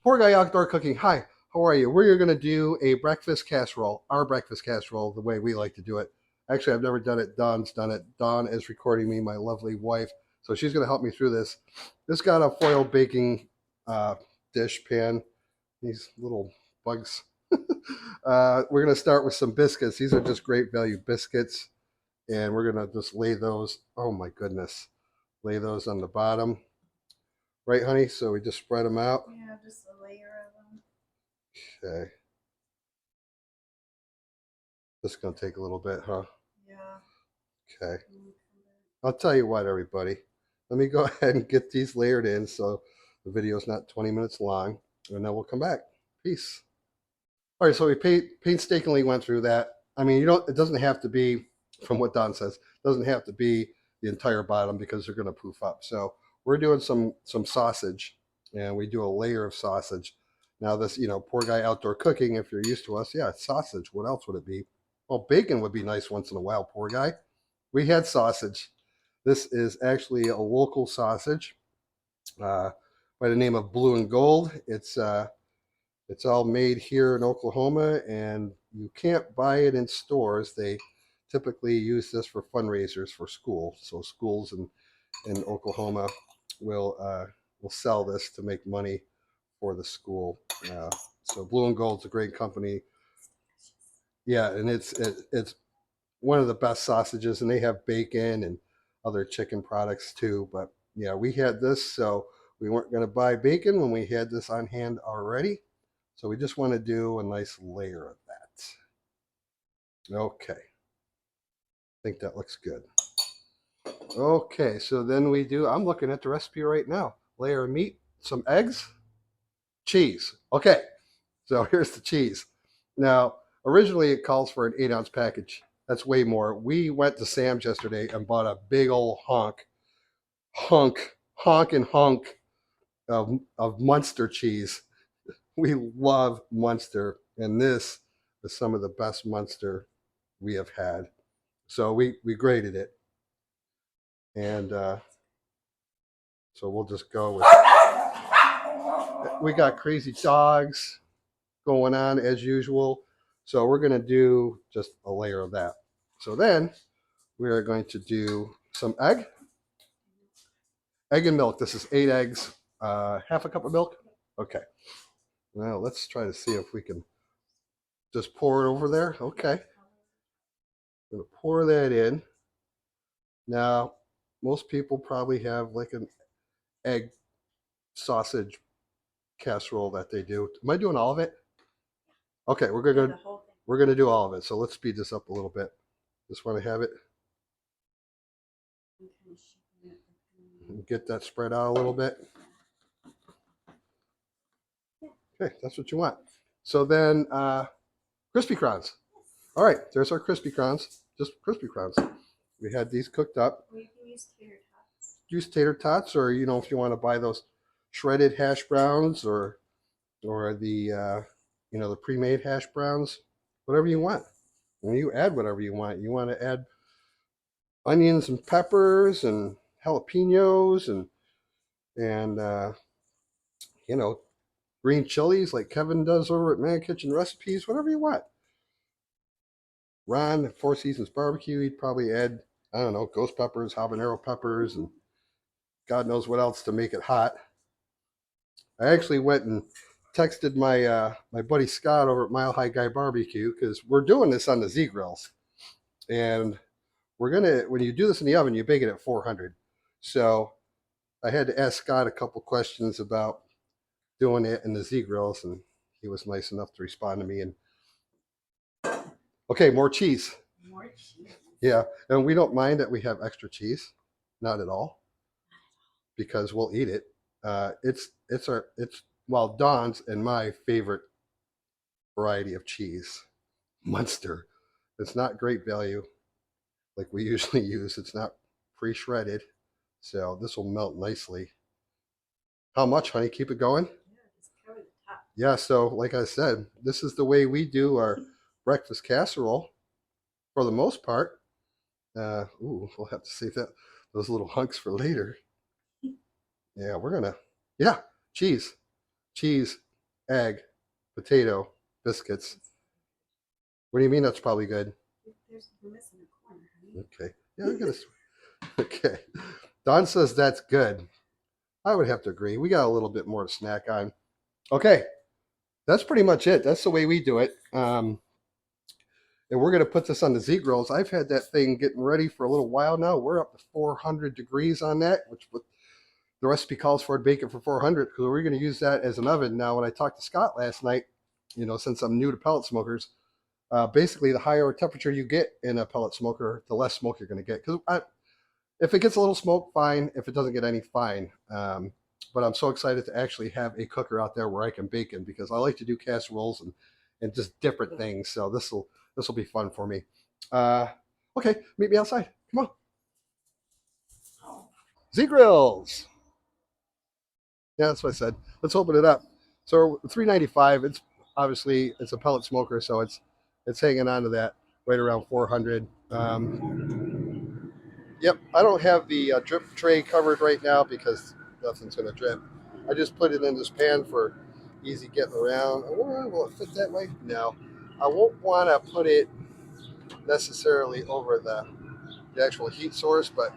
Poor Guy Outdoor Cooking. Hi, how are you? We're going to do a breakfast casserole, our breakfast casserole, the way we like to do it. Actually, I've never done it. Dawn's done it. Dawn is recording me, my lovely wife. So she's going to help me through this. This got a foil baking dish pan. These little bugs. We're going to start with some biscuits. These are just great value biscuits. And we're going to just lay those, oh my goodness, lay those on the bottom. Right, honey? So we just spread them out. Yeah, just a layer of them. Okay. This is going to take a little bit, huh? Yeah. Okay. I'll tell you what, everybody. Let me go ahead and get these layered in so the video is not 20 minutes long, and then we'll come back. Peace. All right, so we painstakingly went through that. I mean, it doesn't have to be, from what Don says, it doesn't have to be the entire bottom because they're going to poof up. So we're doing some sausage, and we do a layer of sausage. Now this, Poor Guy Outdoor Cooking, if you're used to us, yeah, it's sausage. What else would it be? Well, bacon would be nice once in a while, Poor Guy. We had sausage. This is actually a local sausage by the name of Blue and Gold. It's all made here in Oklahoma, and you can't buy it in stores. They typically use this for fundraisers for school. So schools in Oklahoma will sell this to make money for the school. So Blue and Gold's a great company. Yeah, and it's one of the best sausages, and they have bacon and other chicken products too. But yeah, we had this, so we weren't going to buy bacon when we had this on hand already. So we just want to do a nice layer of that. Okay. I think that looks good. Okay, so then I'm looking at the recipe right now. Layer of meat, some eggs, cheese. Okay, so here's the cheese. Now, originally it calls for an 8-ounce package. That's way more. We went to Sam's yesterday and bought a big old honk of Munster cheese. We love Munster, and this is some of the best Munster we have had. So we graded it, and so we'll just go with. We got crazy dogs going on as usual, so we're gonna do just a layer of that. So then we are going to do some egg and milk. This is 8 eggs, half a cup of milk. Okay. Now let's try to see if we can just pour it over there. Okay. I'm gonna pour that in. Now, most people probably have like an egg sausage casserole that they do. Am I doing all of it? Okay, we're gonna do all of it. So let's speed this up a little bit. Just want to have it. Get that spread out a little bit. Okay, that's what you want. So then, crispy crowns. All right, there's our crispy crowns. Just crispy crowns. We had these cooked up. We can use tater tots. Use tater tots, or if you want to buy those shredded hash browns, or the the pre-made hash browns, whatever you want. When you add whatever you want, to add onions and peppers and jalapenos and green chilies like Kevin does over at Man Kitchen Recipes, whatever you want. Ron at Four Seasons Barbecue, he'd probably add, I don't know, ghost peppers, habanero peppers, and God knows what else to make it hot. I actually went and texted my buddy Scott over at Mile High Guy Barbecue, because we're doing this on the Z grills, and when you do this in the oven, you bake it at 400. So I had to ask Scott a couple questions about doing it in the Z grills, and he was nice enough to respond to me. And okay, more cheese. More cheese. Yeah, and we don't mind that we have extra cheese, not at all, because we'll eat it. It's Dawn's and my favorite variety of cheese, Munster. It's not great value like we usually use. It's not pre-shredded, so this will melt nicely. How much, honey? Keep it going. Yeah, just cover the top. Yeah, so like I said, this is the way we do our breakfast casserole for the most part. We'll have to save those little hunks for later. Yeah, cheese. egg, potato, biscuits. What do you mean that's probably good? We're missing a corner, honey. Okay. Yeah, I'm gonna. Okay. Don says that's good. I would have to agree. We got a little bit more to snack on. Okay, that's pretty much it. That's the way we do it. And we're going to put this on the Z grills. I've had that thing getting ready for a little while now. We're up to 400 degrees on that, which the recipe calls for to bake it for 400 because we're going to use that as an oven. Now, when I talked to Scott last night, since I'm new to pellet smokers, basically the higher temperature you get in a pellet smoker, the less smoke you're going to get. Because if it gets a little smoke, fine. If it doesn't get any, fine. But I'm so excited to actually have a cooker out there where I can bake in because I like to do casseroles and just different things. So this will be fun for me. Uh, okay, meet me outside. Come on. Z Grills. Yeah, that's what I said. Let's open it up. So $3.95. It's obviously it's a pellet smoker, so it's hanging on to that right around 400. Yep, I don't have the drip tray covered right now because nothing's going to drip. I just put it in this pan for easy getting around. Will it fit that way? No. I won't want to put it necessarily over the actual heat source, but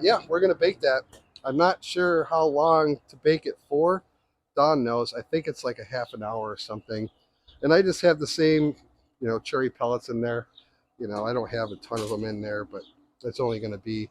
yeah, we're going to bake that. I'm not sure how long to bake it for. Dawn knows. I think it's like a half an hour or something. And I just have the same, cherry pellets in there. I don't have a ton of them in there, but it's only going to be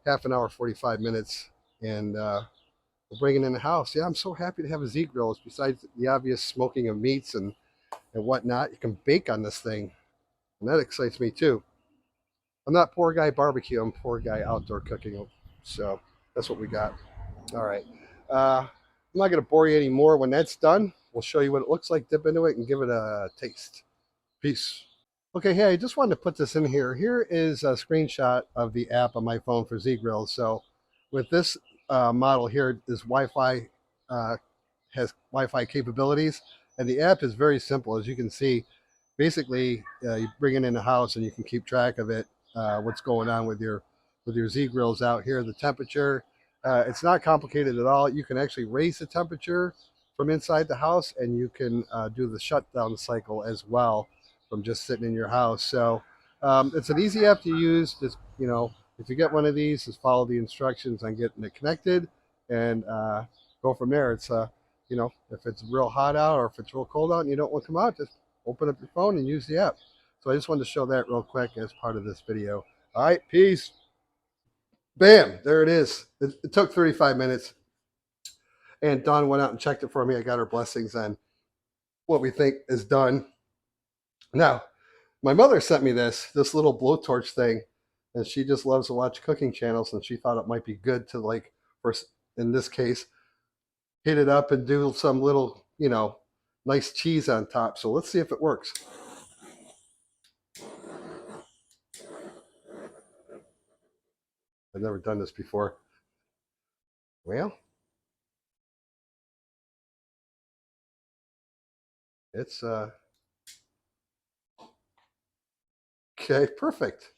half an hour, 45 minutes, and we'll bring it in the house. Yeah, I'm so happy to have a Z grill. Besides the obvious smoking of meats and whatnot, you can bake on this thing, and that excites me too. I'm not poor guy barbecue. I'm poor guy outdoor cooking. So that's what we got. All right. I'm not going to bore you anymore. When that's done, we'll show you what it looks like, dip into it, and give it a taste. Peace. Okay, hey, I just wanted to put this in here. Here is a screenshot of the app on my phone for Z Grill. So with this model here, is Wi-Fi has Wi-Fi capabilities, and the app is very simple. As you can see, basically you bring it in the house and you can keep track of it, what's going on with your Z grills out here, the temperature. It's not complicated at all. You can actually raise the temperature from inside the house, and you can do the shutdown cycle as well from just sitting in your house. So it's an easy app to use. Just if you get one of these, just follow the instructions on getting it connected, and go from there. It's if it's real hot out or if it's real cold out and you don't want to come out, just open up your phone and use the app. So I just wanted to show that real quick as part of this video. All right, peace. Bam, there it is. It took 35 minutes. And Dawn went out and checked it for me. I got her blessings on what we think is done. Now, my mother sent me this little blowtorch thing, and she just loves to watch cooking channels, and she thought it might be good to, like, for in this case, hit it up and do some little, nice cheese on top. So let's see if it works. I've never done this before. Well, it's okay, perfect.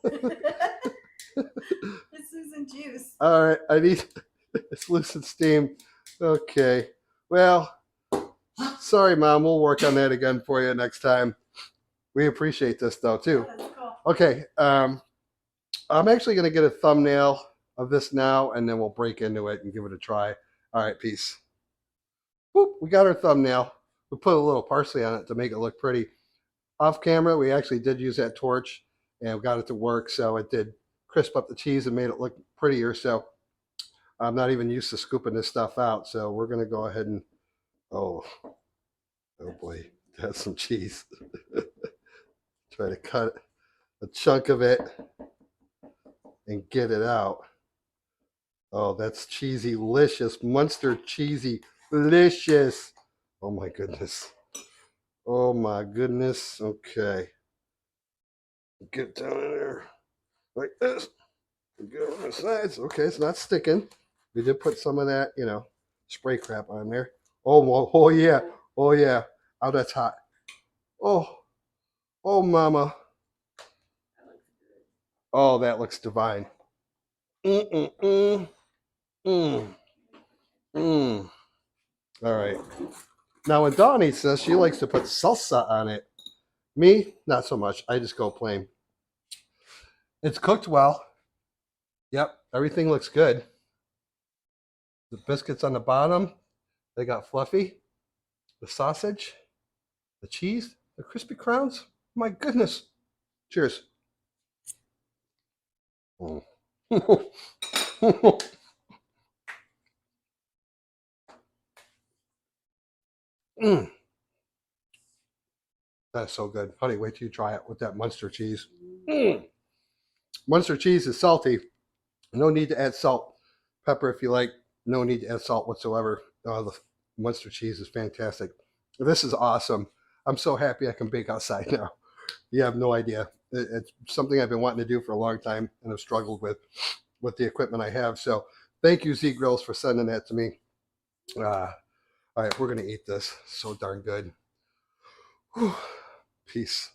It's losing juice. All right, I need it's loosened steam. Okay. Well, sorry, Mom. We'll work on that again for you next time. We appreciate this though too. Oh, that's cool. Okay. I'm actually gonna get a thumbnail of this now, and then we'll break into it and give it a try. All right, peace. Whoop, we got our thumbnail. We put a little parsley on it to make it look pretty. Off camera, we actually did use that torch and we got it to work, so it did crisp up the cheese and made it look prettier. So I'm not even used to scooping this stuff out, so we're gonna go ahead and oh boy, that's some cheese. Try to cut a chunk of it and get it out. Oh, that's cheesy, licious, monster cheesy, delicious. Oh my goodness. Oh my goodness. Okay. Get down in there like this. Get on the sides. Okay, it's not sticking. We did put some of that, spray crap on there. Oh yeah. Oh yeah. Oh, that's hot. Oh, oh mama. Oh, that looks divine. Mm-mm-mm. Mm. Mm. All right. Now, when Dawn eats this, she likes to put salsa on it. Me, not so much. I just go plain. It's cooked well. Yep, everything looks good. The biscuits on the bottom, they got fluffy. The sausage, the cheese, the crispy crowns. My goodness. Cheers. Mm. Mm. That's so good. Honey, wait till you try it with that Munster cheese. Mm. Munster cheese is salty. No need to add salt. Pepper if you like. No need to add salt whatsoever. The Munster cheese is fantastic. This is awesome. I'm so happy I can bake outside now. You have no idea. It's something I've been wanting to do for a long time and have struggled with the equipment I have. So thank you, Z Grills, for sending that to me. All right, we're going to eat this. So darn good. Whew. Peace.